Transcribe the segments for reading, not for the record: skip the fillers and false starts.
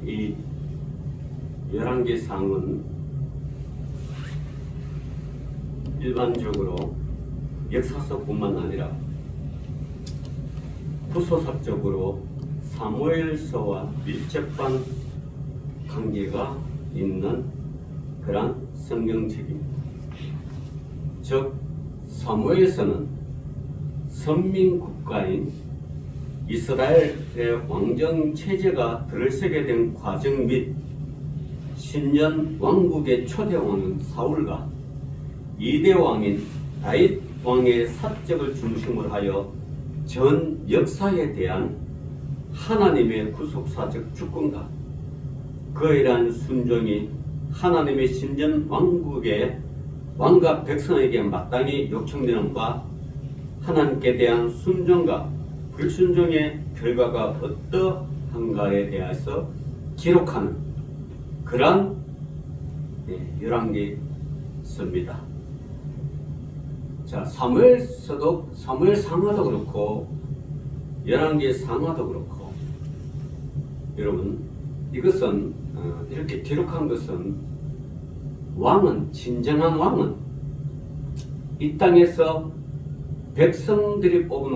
이 열왕기상은 일반적으로 역사서뿐만 아니라 후소설적으로 사무엘서와 밀접한 관계가 있는 그런 성경책입니다. 즉 사무엘서는 선민국가인 이스라엘의 왕정 체제가 들어서게 된 과정 및 신년 왕국의 초대왕은 사울과 2대 왕인 다윗 왕의 사적을 중심으로 하여 전 역사에 대한 하나님의 구속사적 주권과 그에 대한 순종이 하나님의 신전 왕국의 왕과 백성에게 마땅히 요청되는 바 하나님께 대한 순종과 불순종의 결과가 어떠한가에 대해서 기록하는 그러한 열왕기서입니다. 자, 사무엘상하도 그렇고 열왕기상하도 그렇고 여러분 이것은 이렇게 기록한 것은 왕은 진정한 왕은 이 땅에서 백성들이 뽑은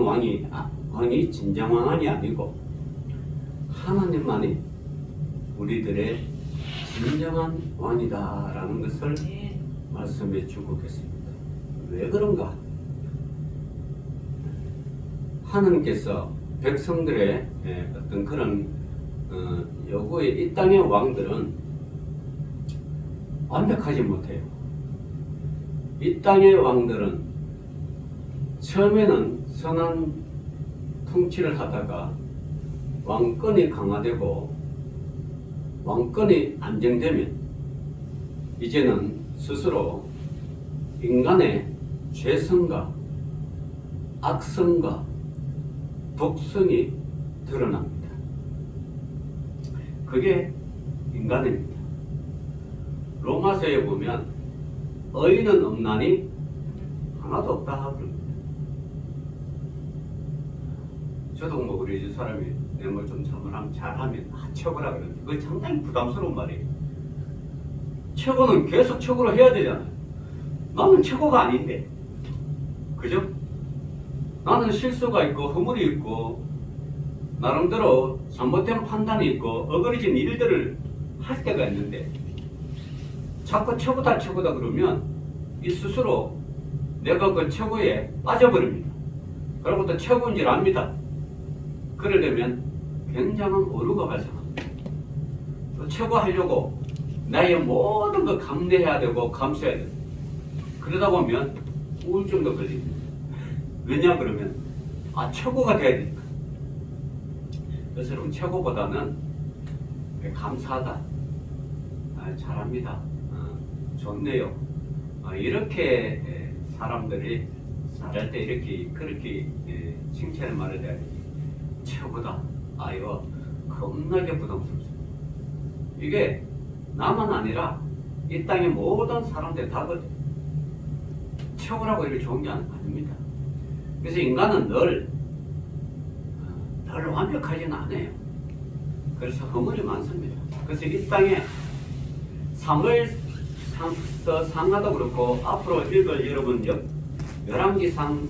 왕이 진정한 왕이 아니고 하나님만이 우리들의 진정한 왕이다라는 것을 말씀해 주고 계십니다. 왜 그런가? 하나님께서 백성들의 어떤 그런 요구에 이 땅의 왕들은 완벽하지 못해요. 이 땅의 왕들은 처음에는 선한 통치를 하다가 왕권이 강화되고 왕권이 안정되면 이제는 스스로 인간의 죄성과 악성과 독성이 드러납니다. 그게 인간입니다. 로마서에 보면 의인은 없나니 하나도 없다 하고 그럽니다. 저도 뭐 우리 집 사람이 내 말 좀 잘하면 최고라 그러는데 그게 상당히 부담스러운 말이에요. 최고는 계속 최고로 해야 되잖아요. 나는 최고가 아닌데, 그죠? 나는 실수가 있고 허물이 있고 나름대로 잘못된 판단이 있고 어그러진 일들을 할 때가 있는데 자꾸 최고다 그러면 이 스스로 내가 그 최고에 빠져버립니다. 그리고 또 최고인 줄 압니다. 그러려면 굉장한 오류가 발생합니다. 또 최고 하려고 나의 모든 걸 감내해야 되고 감수해야 되고 그러다 보면 우울증도 걸립니다. 왜냐 그러면 최고가 돼야 되니까. 그래서 여러분 최고보다는 감사하다, 잘합니다, 좋네요, 이렇게 사람들이 잘할 때 이렇게 그렇게 칭찬의 말을 해야 되지. 최고다, 이거 겁나게 부담스럽습니다. 이게 나만 아니라 이 땅의 모든 사람들이 다 최고라고 이렇게 좋은 게 아닙니다. 그래서 인간은 늘 완벽하지는 않아요. 그래서 허물이 많습니다. 그래서 이 땅에 사무엘서 상하도 그렇고 앞으로 읽을 여러분 열왕기상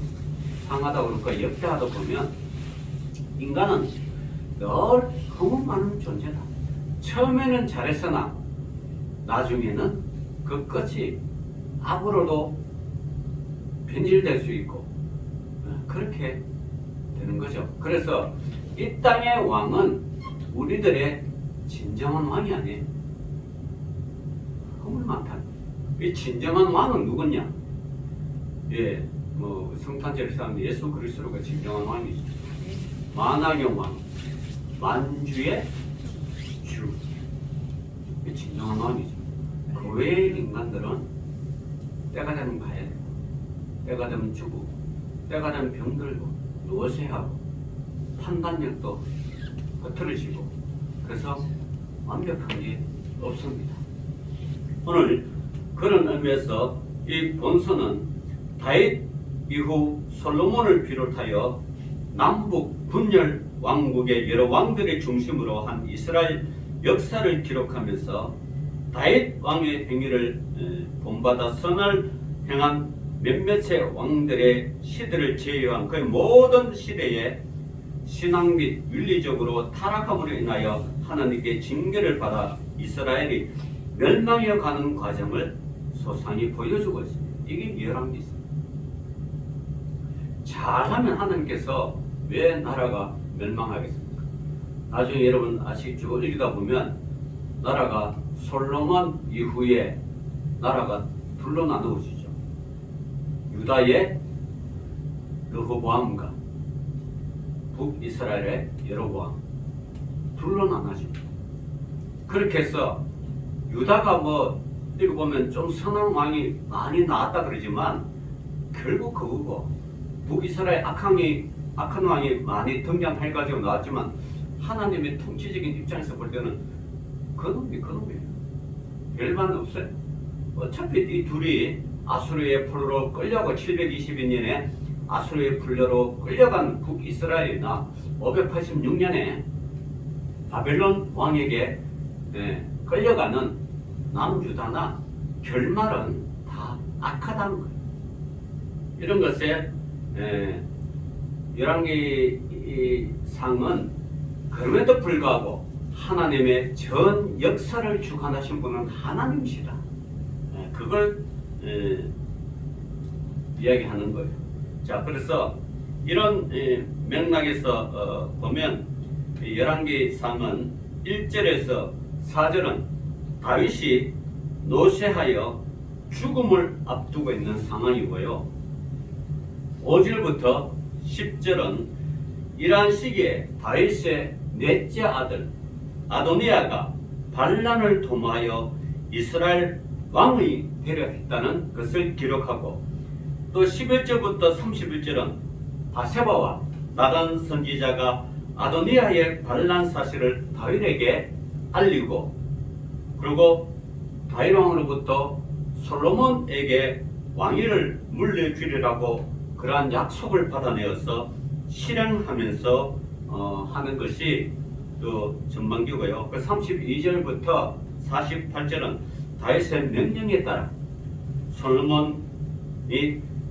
상하도 그렇고 역대하도 보면 인간은 늘 허물 많은 존재다. 처음에는 잘했으나 나중에는 그 끝이 악으로도 변질될 수 있고 그렇게 되는 거죠. 그래서 이 땅의 왕은 우리들의 진정한 왕이 아니에요. 허물 많다. 이 진정한 왕은 누구냐? 성탄절 사람 예수 그리스도가 진정한 왕이죠. 만왕의 왕, 만주의 주. 이 진정한 왕이죠. 그 외의 인간들은 때가 되면 가야 되고, 때가 되면 죽고, 때가 되면 병들고, 노쇠 하고, 판단력도 흐트러지고, 그래서 완벽한 게 없습니다. 오늘 그런 의미에서 이 본서는 다윗 이후 솔로몬을 비롯하여 남북 분열 왕국의 여러 왕들의 중심으로 한 이스라엘 역사를 기록하면서 다윗 왕의 행위를 본받아 선을 행한 몇몇의 왕들의 시대를 제외한 거의 모든 시대에 신앙 및 윤리적으로 타락함으로 인하여 하나님께 징계를 받아 이스라엘이 멸망해 가는 과정을 소상히 보여주고 있습니다. 이게 열왕기입니다. 잘하면 하나님께서 왜 나라가 멸망하겠습니까? 나중에 여러분 아시죠? 읽다 보면 나라가 솔로몬 이후에 나라가 둘로 나누어지죠. 유다의 르호보암과 북이스라엘의 여로보암 둘로 나눠집니다. 그렇게 해서 유다가 뭐 읽어보면 좀 선한 왕이 많이 나왔다 그러지만 결국 그거고, 북이스라엘 악한 왕이 많이 등장해가지고 나왔지만 하나님의 통치적인 입장에서 볼 때는 그놈이에요. 별반 없어요. 어차피 이 둘이 아수르의 풀로 끌려고 722년에 아수르의 풀로 끌려간 북이스라엘이나 586년에 바벨론 왕에게 끌려가는 남유다나 결말은 다 악하다는 거예요. 이런 것에 열왕기상은 그럼에도 불구하고 하나님의 전 역사를 주관하신 분은 하나님이시다. 그걸 이야기하는 거예요. 자, 그래서 이런 맥락에서 보면 열왕기상은 1절에서 4절은 다윗이 노쇠하여 죽음을 앞두고 있는 상황이고요. 5절부터 10절은 이러한 시기에 다윗의 넷째 아들 아도니아가 반란을 도모하여 이스라엘 왕이 되려 했다는 것을 기록하고, 또 11절부터 31절은 바세바와 나단 선지자가 아도니아의 반란 사실을 다윗에게 알리고, 그리고 다윗 왕으로부터 솔로몬에게 왕위를 물려주리라고 그러한 약속을 받아내어서 실행하면서 하는 것이 또 전반기고요. 그 32절부터 48절은 다윗의 명령에 따라 솔로몬이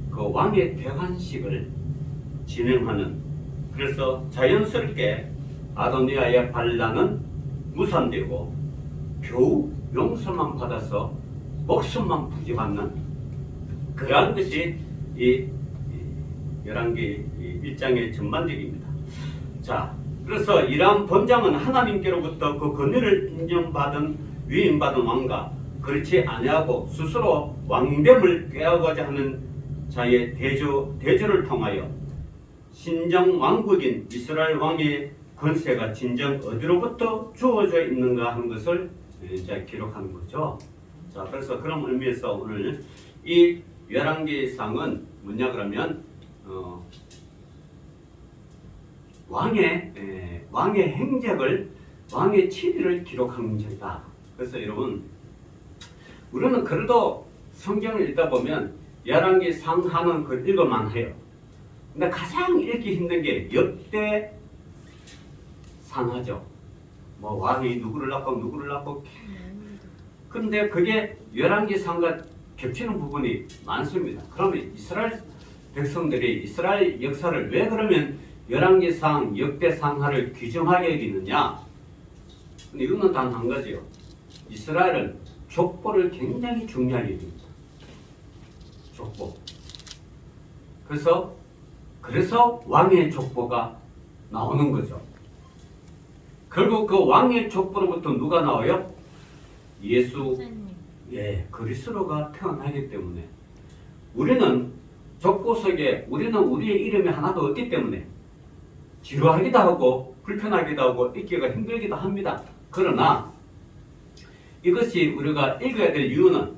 그 왕의 대관식을 진행하는, 그래서 자연스럽게 아도니아의 반란은 무산되고 겨우 용서만 받아서 목숨만 부지받는 그러한 것이 이 열왕기 1장의 전반적입니다. 자, 그래서 이러한 본장은 하나님께로부터 그 권위를 인정받은 위임받은 왕과 그렇지 아니하고 스스로 왕됨을 꾀하고자 하는 자의 대조를 통하여 신정 왕국인 이스라엘 왕의 권세가 진정 어디로부터 주어져 있는가 하는 것을 이제 기록하는 거죠. 자, 그래서 그런 의미에서 오늘 이 열왕기상은 뭐냐 그러면 왕의 행적을, 왕의 치리를 기록한 문제다. 그래서 여러분, 우리는 그래도 성경을 읽다 보면 열왕기상하는 걸 읽어만 해요. 근데 가장 읽기 힘든 게 역대상하죠. 뭐 왕이 누구를 낳고 근데 그게 열왕기상과 겹치는 부분이 많습니다. 그러면 이스라엘 백성들이 이스라엘 역사를 왜 그러면 열왕기상, 역대상하를 규정하게 여기느냐? 이거는 단 한 가지요. 이스라엘은 족보를 굉장히 중요하게 여깁니다. 족보. 그래서 왕의 족보가 나오는 거죠. 결국 그 왕의 족보로부터 누가 나와요? 예수, 그리스도가 태어나기 때문에 우리는 족보 속에 우리는 우리의 이름이 하나도 없기 때문에 지루하기도 하고 불편하기도 하고 읽기가 힘들기도 합니다. 그러나 이것이 우리가 읽어야 될 이유는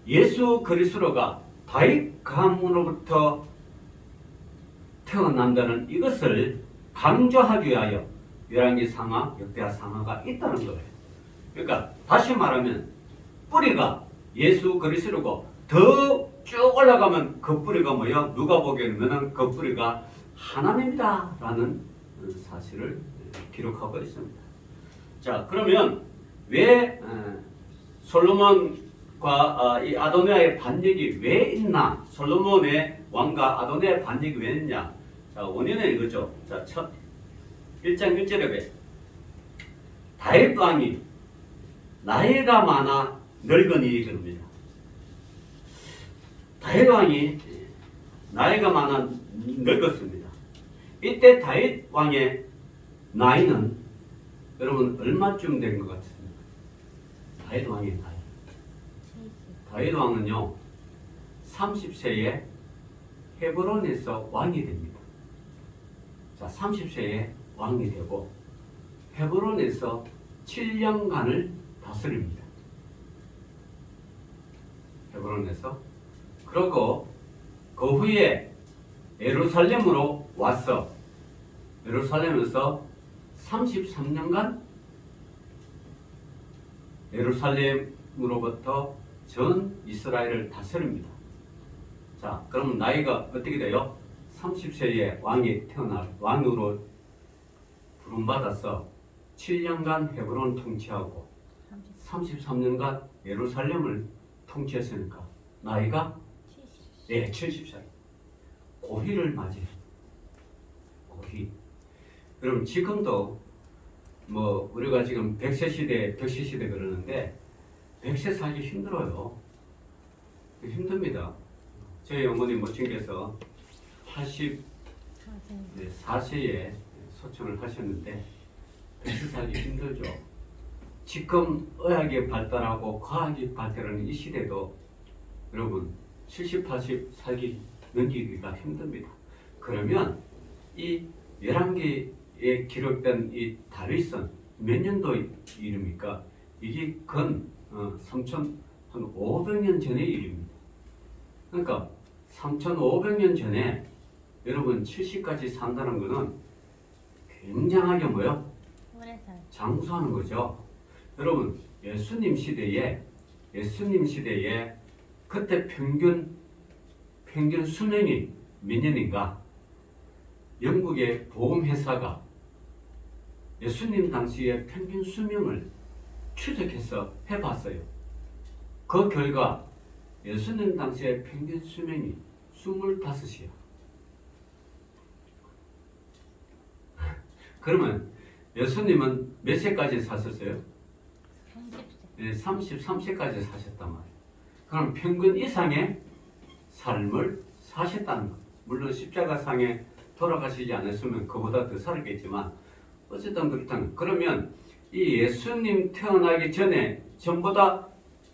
예수 그리스도가 다윗 가문으로부터 태어난다는 이것을 강조하기 위하여 열왕기상하, 역대상하가 있다는 거예요. 그러니까 다시 말하면 뿌리가 예수 그리스도고 더 쭉 올라가면 그 뿌리가 뭐야? 누가 보기에는 그 뿌리가 하나님이다 라는 사실을 기록하고 있습니다. 자, 그러면 왜 솔로몬과 이 아도니아의 반역이 왜 있나? 솔로몬의 왕과 아도니아의 반역이 왜 있냐? 자, 원인은 이거죠. 자, 1장 1절에 왜? 다윗 왕이 나이가 많아 늙은이 그럽니다. 다윗 왕이 나이가 많아 늙었습니다. 이때 다윗 왕의 나이는 여러분 얼마쯤 된 것 같습니까? 다윗 왕의 나이. 다윗 왕은요 30세에 헤브론에서 왕이 됩니다. 자, 30세에 왕이 되고 헤브론에서 7년간을 다스립니다. 헤브론에서. 그리고 그 후에 예루살렘으로 와서 예루살렘에서 33년간 예루살렘으로부터 전 이스라엘을 다스립니다. 자, 그럼 나이가 어떻게 돼요? 30세에 왕이 태어나 왕으로 부름받아서 7년간 헤브론 통치하고 33년간 예루살렘을 통치했으니까 나이가 70살. 고희를 맞이해요. 고희. 그럼 지금도 뭐 우리가 지금 100세 시대 그러는데 100세 살기 힘들어요. 힘듭니다. 저희 어머니 모친께서 84세에 소천을 하셨는데 100세 살기 힘들죠. 지금 의학이 발달하고 과학이 발달하는 이 시대도 여러분 70, 80 살기 넘기기가 힘듭니다. 그러면 이 11개에 기록된 이 다윗은 몇 년도 이릅니까? 이게 근 3,500년 전의 일입니다. 그러니까 3,500년 전에 여러분 70까지 산다는 것은 굉장하게 뭐요? 장수하는 거죠. 여러분 예수님 시대에 그때 평균 수명이 몇 년인가? 영국의 보험회사가 예수님 당시의 평균 수명을 추적해서 해봤어요. 그 결과 예수님 당시의 평균 수명이 25이요. 그러면 예수님은 몇 세까지 사셨어요? 33세까지 사셨단 말이에요. 그럼 평균 이상의 삶을 사셨다는 것. 물론 십자가상에 돌아가시지 않았으면 그보다 더 살았겠지만 어쨌든 그렇다면 그러면 이 예수님 태어나기 전에 전보다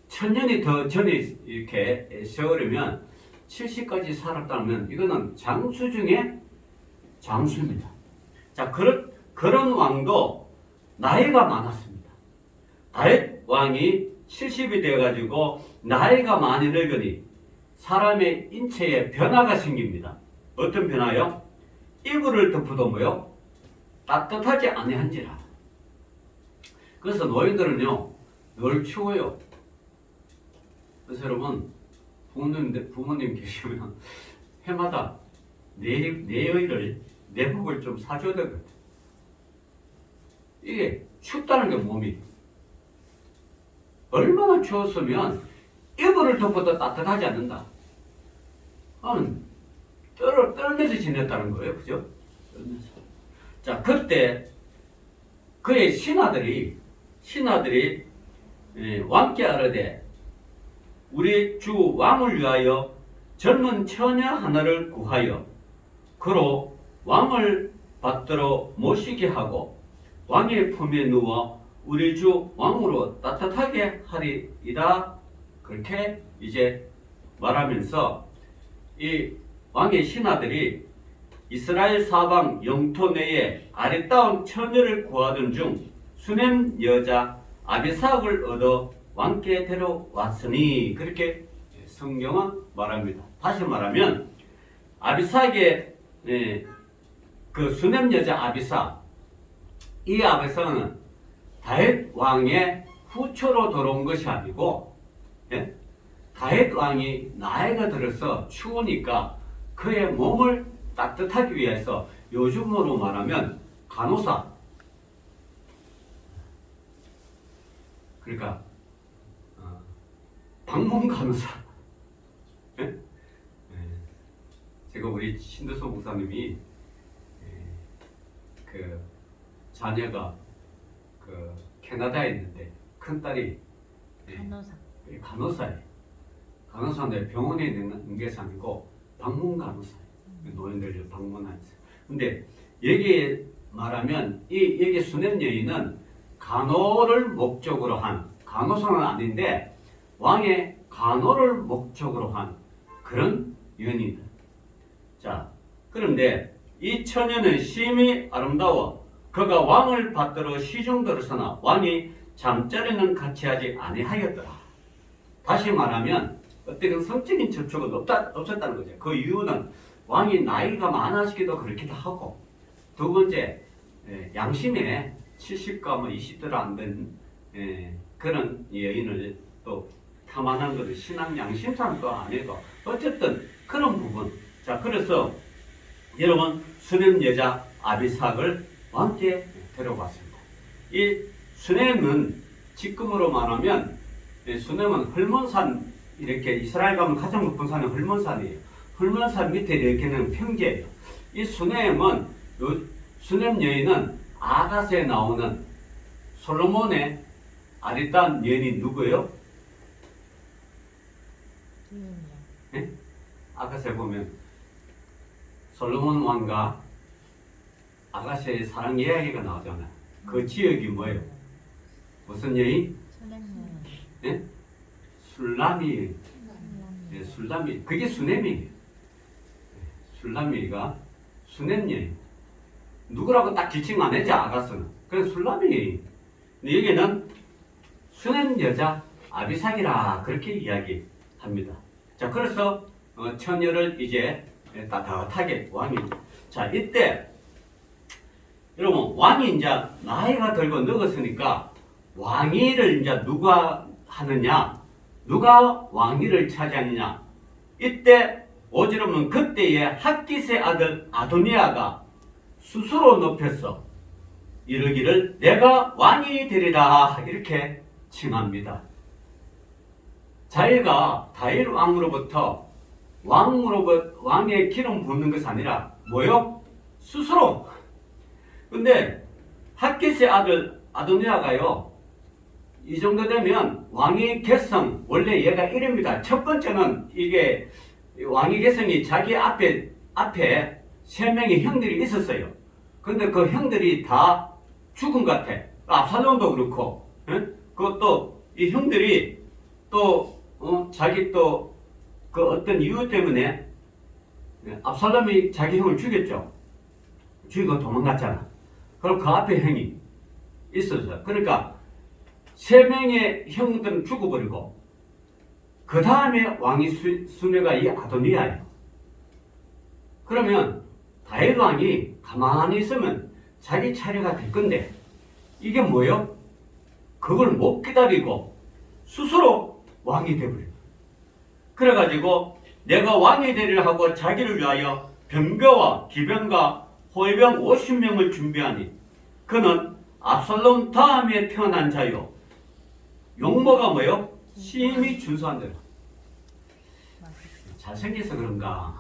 1000년이 더 전에 이렇게 세월이면 70까지 살았다면 이거는 장수 중에 장수입니다. 자, 그런 왕도 나이가 많았습니다. 다윗 왕이 70이 되어가지고 나이가 많이 늙으니 사람의 인체에 변화가 생깁니다. 어떤 변화요? 이불을 덮어도 뭐요? 따뜻하지 아니한지라. 그래서 노인들은요 늘 추워요. 그래서 여러분 부모님 계시면 해마다 내복을 좀 사줘야 되거든. 이게 춥다는 게 몸이 얼마나 추웠으면 이불을 덮어도 따뜻하지 않는다. 떨면서 지냈다는 거예요. 그죠? 떨면서. 자, 그때 그의 신하들이 왕께 아뢰되 우리 주 왕을 위하여 젊은 처녀 하나를 구하여 그로 왕을 받들어 모시게 하고 왕의 품에 누워 우리 주 왕으로 따뜻하게 하리이다. 그렇게 이제 말하면서 이 왕의 신하들이 이스라엘 사방 영토 내에 아리따운 처녀를 구하던 중 수넴 여자 아비삭을 얻어 왕께 데려왔으니 그렇게 성경은 말합니다. 다시 말하면 아비삭의 그 수넴 여자 아비삭, 이 아비삭은 다윗 왕의 후초로 들어온 것이 아니고 다윗 왕이 나이가 들어서 추우니까 그의 몸을 따뜻하기 위해서 요즘으로 말하면 간호사 그러니까 방문 간호사. 예? 예. 제가 우리 신도수 목사님이 그 자녀가 그 캐나다에 있는데 큰 딸이 간호사예요. 간호사인데 병원에 있는 게 아니고 방문 간호사예요. 노인들 방문하면서. 근데 여기 말하면 여기 수냄 여인은 간호를 목적으로 한, 간호사는 아닌데 왕의 간호를 목적으로 한 그런 여인이다. 자, 그런데 이 처녀는 심히 아름다워 그가 왕을 받들어 시중들었으나 왕이 잠자리는 같이 하지 아니하였더라. 다시 말하면 어떤 성적인 접촉은 없었다는 거죠. 그 이유는 왕이 나이가 많아지기도 그렇기도 하고, 두 번째 양심에 70과 뭐 20대로 안 된 그런 여인을 또 탐하는 것을 신앙 양심상 또 아니고, 어쨌든 그런 부분. 자, 그래서 여러분 수냄 여자 아비삭을 왕께 데려갔습니다. 이 수냄은 지금으로 말하면 수냄은 헐몬산, 이렇게 이스라엘 가면 가장 높은 산은 헐몬산이에요. 헐몬산 밑에 이렇게는 평지예요. 이 수냄은 수냄 여인은 아가스에 나오는 솔로몬의 아리따운 여인이 누구예요? 네? 아가스에 보면 솔로몬 왕과 아가스의 사랑 이야기가 나오잖아요. 그 지역이 뭐예요? 무슨 여인? 네? 술라미. 네, 술라미. 그게 수냄이에요. 술라미가 수냄 여인. 누구라고 딱 지칭 안 했지, 아가스는. 그래서 술라미 여인. 근데 여기는 수냄 여자 아비삭이라 그렇게 이야기합니다. 자, 그래서 처녀를 이제 따뜻하게 왕이. 자, 이때 여러분 왕이 이제 나이가 들고 늙었으니까 왕위를 이제 누가 하느냐, 누가 왕위를 차지하느냐. 이때 오지르면 그때의 핫깃의 아들 아도니아가 스스로 높여서 이르기를 내가 왕이 되리라 이렇게 칭합니다. 자기가 다윗 왕으로부터 왕의 기름 붓는 것이 아니라 뭐요? 스스로. 근데 핫깃의 아들 아도니아가요, 이 정도 되면 왕위 계승, 원래 얘가 이릅니다. 첫 번째는 이게 왕위 계승이 자기 앞에 세 명의 형들이 있었어요. 근데 그 형들이 다 죽은 것 같아. 압살롬도 그렇고, 그것도 이 형들이 또 자기 또 그 어떤 이유 때문에 압살롬이 자기 형을 죽였죠. 죽이고 도망갔잖아. 그럼 그 앞에 형이 있었어. 그러니까 세 명의 형들은 죽어버리고 그 다음에 왕이 순위가 이 아도니아예요. 그러면 다윗 왕이 가만히 있으면 자기 차례가 될 건데 이게 뭐예요? 그걸 못 기다리고 스스로 왕이 되버려요. 그래가지고 내가 왕이 되리라 하고 자기를 위하여 병거와 기병과 호위병 50명을 준비하니 그는 압살롬 다음에 태어난 자요. 용모가 뭐요? 심히 준수한 자요. 잘생겨서 그런가?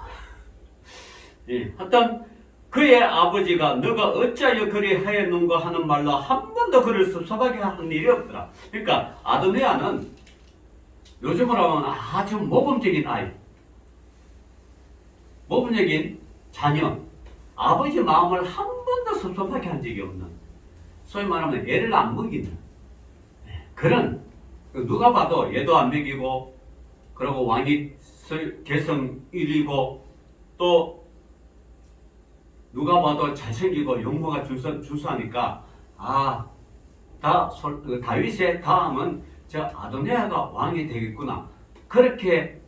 예, 하여튼 그의 아버지가 너가 어찌하여 그리 하였는가 하는 말로 한 번도 그를 섭섭하게 한 일이 없더라. 그러니까 아도니아는 요즘으로 하면 아주 모범적인 아이, 모범적인 자녀, 아버지 마음을 한 번도 섭섭하게 한 적이 없는, 소위 말하면 애를 안 먹이는 그런, 누가 봐도 얘도 안 먹이고 그리고 왕이 개성 1위고 또 누가 봐도 잘생기고 용모가 준수하니까 다윗의 다음은 저 아도니아가 왕이 되겠구나. 그렇게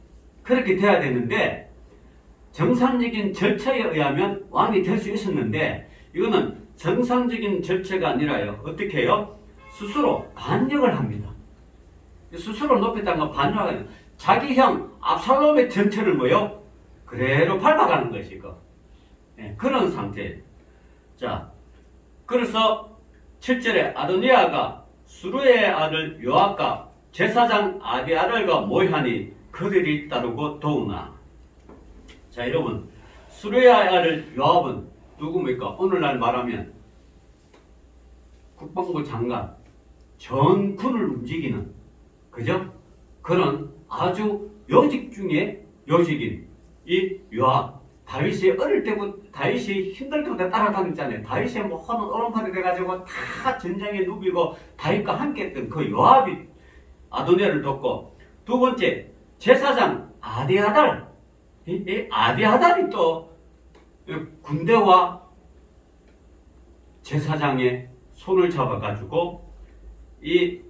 돼야 되는데 정상적인 절차에 의하면 왕이 될 수 있었는데 이거는 정상적인 절차가 아니라요. 어떻게 해요? 스스로 반역을 합니다. 스스로 높였다는 건 반역을, 자기 형 압살롬의 전체를 뭐요? 그대로 밟아가는 것이 그런 상태예요. 자, 그래서 7절에 아도니아가 수르의 아들 요압과 제사장 아비아달과 모이하니 그들이 따르고 도우나. 자, 여러분, 수르의 아들 요압은 누굽니까? 오늘날 말하면 국방부 장관, 전군을 움직이는, 그죠? 그런 아주 요직 중에 요직인 이 요압. 다윗이 어릴 때부터 다윗이 힘들 때부터 따라다녔잖아요. 다윗이 뭐 하는 오른팔이 돼가지고 다 전장에 누비고 다윗과 함께했던 그 요압이 아도니아를 돕고, 두 번째 제사장 아디아달. 이 아디아달이 또 군대와 제사장의 손을 잡아가지고 이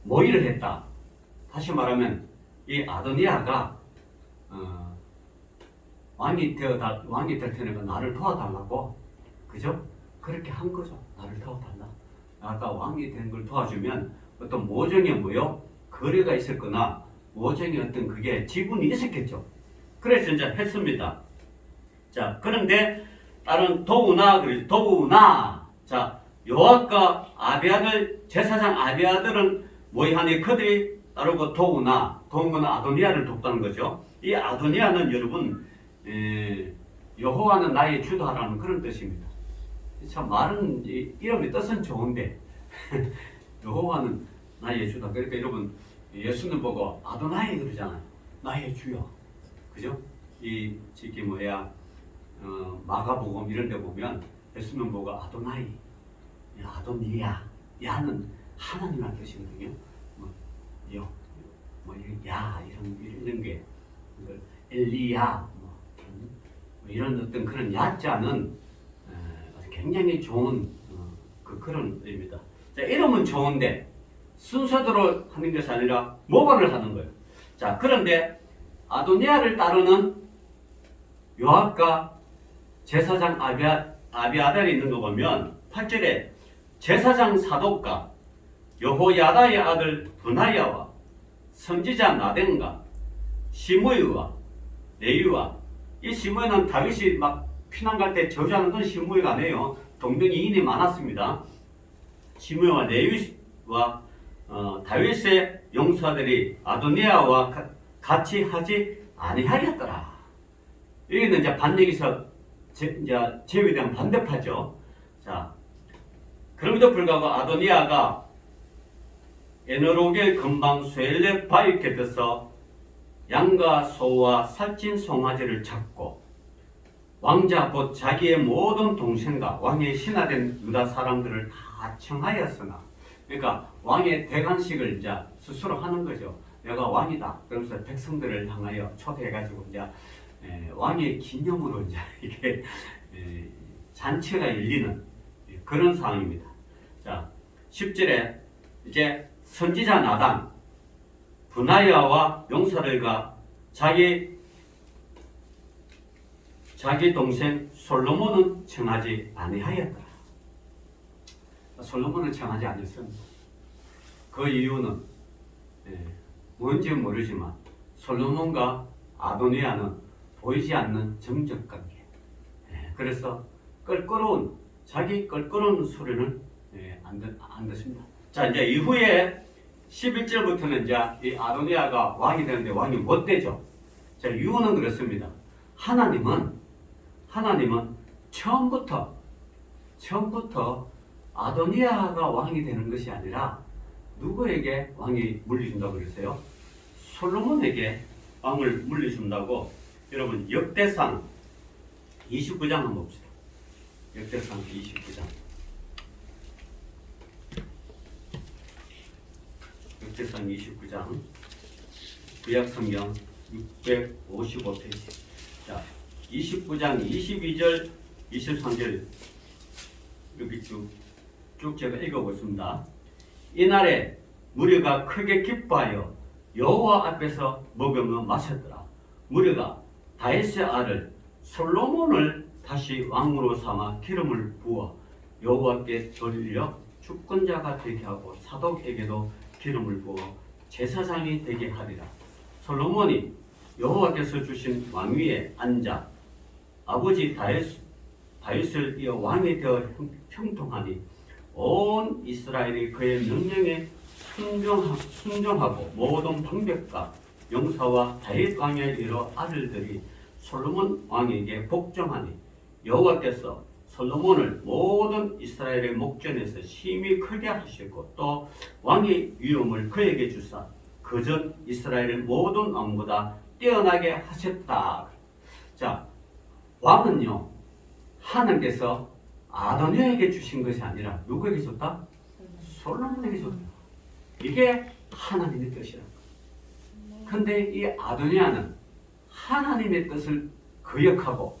모의를 했다. 다시 말하면 이 아도니아가 왕이 될 테니까 나를 도와달라고, 그죠? 그렇게 한 거죠. 나를 도와달라. 나가 왕이 된 걸 도와주면 어떤 모종의 뭐요? 거래가 있었거나 모종의 어떤 그게 지분이 있었겠죠. 그래서 이제 했습니다. 자, 그런데 다른 도우나. 자, 요압과 아비아들, 제사장 아비아들은 모이하니 그들이 따르고 도우나. 도우는 아도니아를 돕다는 거죠. 이 아도니아는 여러분, 여호와는 나의 주도하라는 그런 뜻입니다. 참 말은 이름의 뜻은 좋은데 여호와는 나의 주다. 그러니까 여러분 예수님 보고 아도나이 그러잖아요. 나의 주여. 그죠? 이 지금 마가복음 이런 데 보면 예수님 보고 아도나이, 아도니아, 야는 하나님의 뜻이거든요. 야 이런 게 엘리야 이런 어떤 그런 야자는 굉장히 좋은 그런 의미입니다. 자, 이름은 좋은데 순서대로 하는 것이 아니라 모반을 하는 거예요. 자, 그런데 아도니아를 따르는 요압과 제사장 아비아달이 있는 거 보면 8절에 제사장 사독과 여호야다의 아들 브나야와 선지자 나덴과 시므이와 레위와, 이 시므이는 다윗이 막 피난 갈 때 저주하는 건 시므이가 아니에요. 동명이인이 많았습니다. 시므이와 레위와 다윗의 용사들이 아도니아와 같이 하지 아니하였더라. 여기는 이제 반역에서 제위에 대한 반대파죠. 자, 그럼에도 불구하고 아도니아가 에너로겔 근방 스엘레 바위 곁에서 양과 소와 살찐 송아지를 잡고 왕자 곧 자기의 모든 동생과 왕의 신하된 유다 사람들을 다 청하였으나, 그러니까 왕의 대관식을 이제 스스로 하는 거죠. 내가 왕이다. 그러면서 백성들을 향하여 초대해가지고 이제 왕의 기념으로 이제 이게 잔치가 열리는 그런 상황입니다. 자, 10절에 이제 선지자 나단, 브나야와 용사들과 자기 동생 솔로몬은 청하지 아니하였더라. 솔로몬을 청하지 않았습니다. 그 이유는 뭔지 모르지만 솔로몬과 아도니아는 보이지 않는 정적 관계. 그래서 자기 껄끄러운 소리는 안 듣습니다. 자, 이제 이후에 11절부터는 이제 이 아도니아가 왕이 되는데 왕이 못 되죠. 자, 이유는 그렇습니다. 하나님은 처음부터 아도니아가 왕이 되는 것이 아니라 누구에게 왕이 물려준다고 그랬어요? 솔로몬에게 왕을 물려준다고. 여러분 역대상 29장 한번 봅시다. 역대상 29장. 역대상 29장 구약성경 655페이지. 자, 29장 22절 23절 이렇게 쭉 제가 읽어보겠습니다. 이날에 무리가 크게 기뻐하여 여호와 앞에서 먹으며 마셨더라. 무리가 다윗의 아들 솔로몬을 다시 왕으로 삼아 기름을 부어 여호와께 돌려 주권자가 되게 하고 사독에게도 기름을 부어 제사장이 되게 하리라. 솔로몬이 여호와께서 주신 왕위에 앉아 아버지 다윗을 이어 왕이 되어 형통하니 온 이스라엘이 그의 명령에 순종하고 모든 방백과 용사와 다윗 왕의 여러 아들들이 솔로몬 왕에게 복종하니 여호와께서 솔로몬을 모든 이스라엘의 목전에서 심히 크게 하셨고 또 왕의 위엄을 그에게 주사 그전 이스라엘의 모든 왕보다 뛰어나게 하셨다. 자, 왕은요 하나님께서 아도니아에게 주신 것이 아니라 누구에게 줬다? 솔로몬에게 줬다. 이게 하나님의 뜻이라. 근데 이 아도니아는 하나님의 뜻을 거역하고